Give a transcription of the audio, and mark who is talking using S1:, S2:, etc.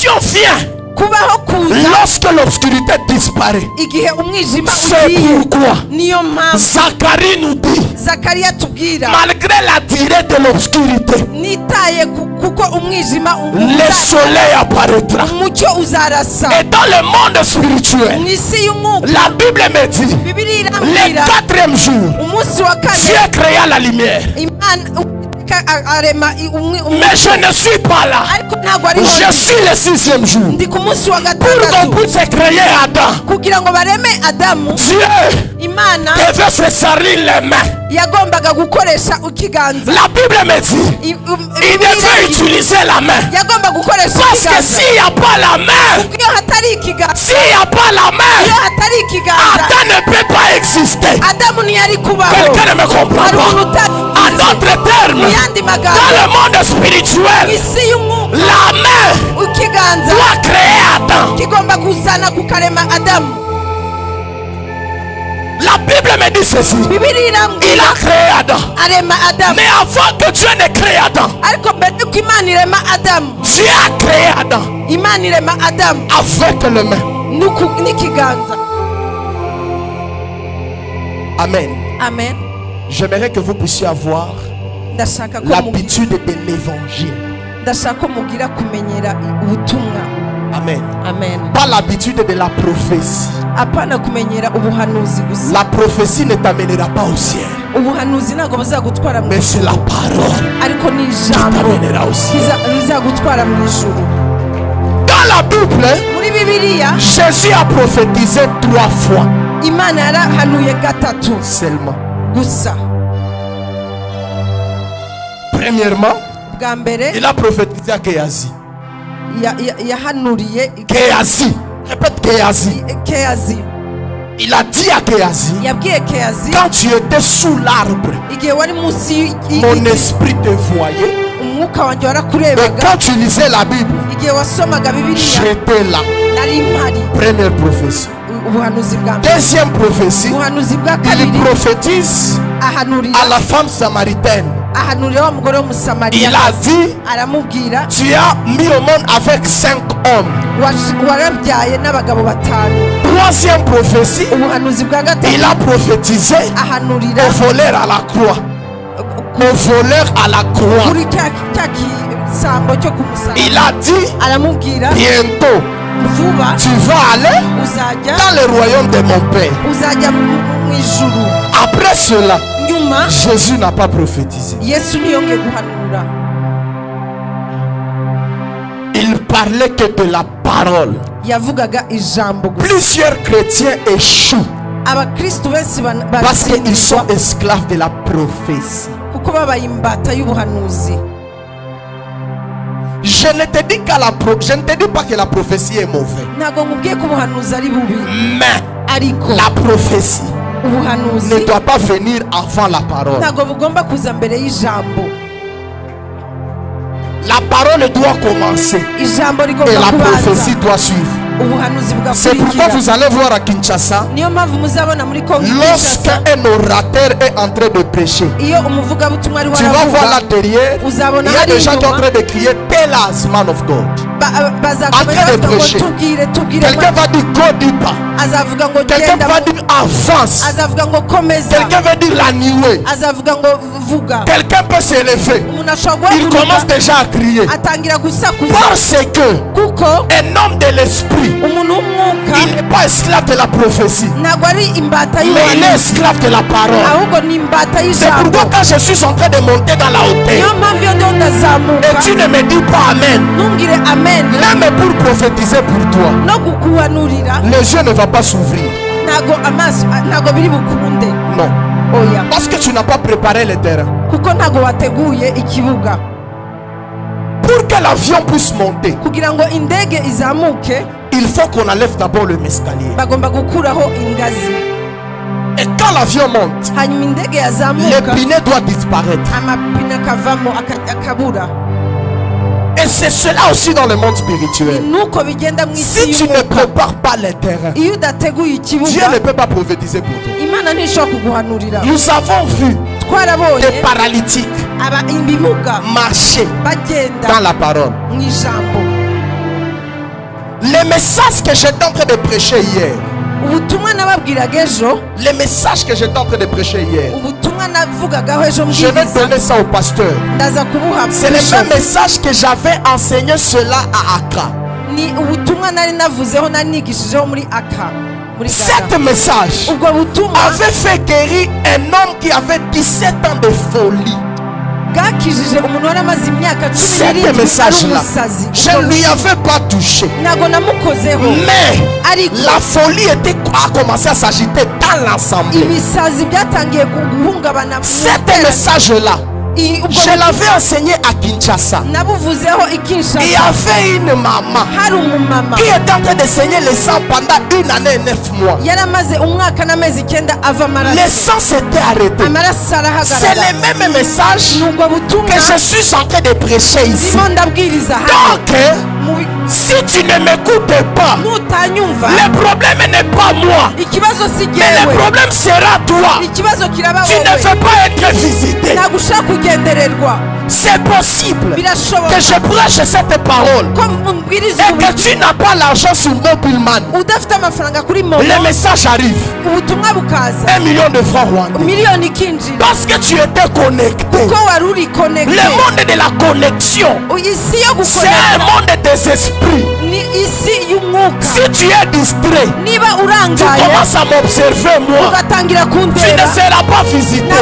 S1: l'existence vient lorsque l'obscurité disparaît. C'est pourquoi Zacharie nous dit, malgré la durée de l'obscurité, le soleil apparaîtra. Et dans le monde spirituel, la Bible me dit, le 4e jour, Dieu créa la lumière. Mais je ne suis pas là. Je suis le 6e jour. Pour qu'on puisse créer Adam, Dieu devait se salir les mains. La Bible me dit, il devait utiliser la main. Parce que s'il n'y a pas la main, Adam ne peut pas exister. Quelqu'un ne me comprend pas. En d'autres termes, dans le monde spirituel, la main doit créer Adam. La Bible me dit ceci. Il a créé Adam. Mais avant que Dieu ne crée Adam, Dieu a créé Adam avec les mains. Amen.
S2: Amen.
S1: J'aimerais que vous puissiez avoir l'habitude de l'évangile. Amen.
S2: Amen.
S1: Pas l'habitude de la prophétie. La prophétie ne t'amènera pas au ciel. Mais c'est la parole qui t'amènera au ciel. Dans la Bible, Jésus a prophétisé 3 fois. Seulement. Premièrement, il a prophétisé à Géasi. Géasi. Répète Géasi. Il a dit à Géasi, quand tu étais sous l'arbre, mon esprit te voyait. Et quand tu lisais la Bible, j'étais là. Première prophétie. Deuxième prophétie, il prophétise à la femme samaritaine. Il a dit, tu as mis au monde avec 5 hommes. Troisième prophétie, il a prophétisé au voleur à la croix. Au voleur à la croix. Il a dit, bientôt tu vas aller dans le royaume de mon Père. Après cela, Jésus n'a pas prophétisé. Il parlait que de la parole. Plusieurs chrétiens échouent parce qu'ils sont esclaves de la prophétie. Je ne te dis pas que la prophétie est mauvaise. Mais la prophétie ne doit pas venir avant la parole. La parole doit commencer et la prophétie doit suivre. C'est pourquoi vous allez voir à Kinshasa, lorsque un orateur est en train de prêcher, tu vas voir là derrière, il y a des gens qui sont en train de crier "Tell us, man of God", en train de prêcher. Quelqu'un va dire "Go deeper", quelqu'un va dire "Avance", quelqu'un va dire "La nuée", quelqu'un peut s'élever, il commence déjà à crier parce que un homme de l'esprit, il n'est pas esclave de la prophétie, mais il est esclave de la parole. C'est pourquoi quand je suis en train de monter dans la hauteur et tu ne me dis pas amen, même pour prophétiser pour toi, les yeux ne vont pas s'ouvrir. Non, parce que tu n'as pas préparé le terrain. Pour que l'avion puisse monter, il faut qu'on enlève d'abord le escalier. Et quand l'avion monte, l'épinette doit disparaître. Et c'est cela aussi dans le monde spirituel. Si tu ne prépares pas les terrains, Dieu ne peut pas prophétiser pour toi. Nous avons vu des paralytiques marcher dans la parole. Les messages que j'étais en train de prêcher hier. Les messages que j'étais en train de prêcher hier. Je vais donner ça au pasteur. C'est le même message que j'avais enseigné cela à Accra. Cet message avait fait guérir un homme qui avait 17 ans de folie. Cet message-là, je ne lui avais pas touché. Mais la folie a commencé à s'agiter dans l'assemblée. Cet message-là, je l'avais enseigné à Kinshasa. Il y avait une maman qui était en train de saigner le sang pendant 1 année et 9 mois. Le sang s'était arrêté. C'est le même message que je suis en train de prêcher ici. Donc, si tu ne m'écoutes pas, le problème n'est pas moi, mais le problème sera toi. Tu ne veux pas être visité. C'est possible que je prêche cette parole et que tu n'as pas l'argent sur Mobileman. Le message arrive. 1 million de francs rwandais. Parce que tu étais connecté. Le monde de la connexion, c'est un monde des esprits. Si tu es distrait, tu commences à m'observer moi. Tu ne seras pas visité.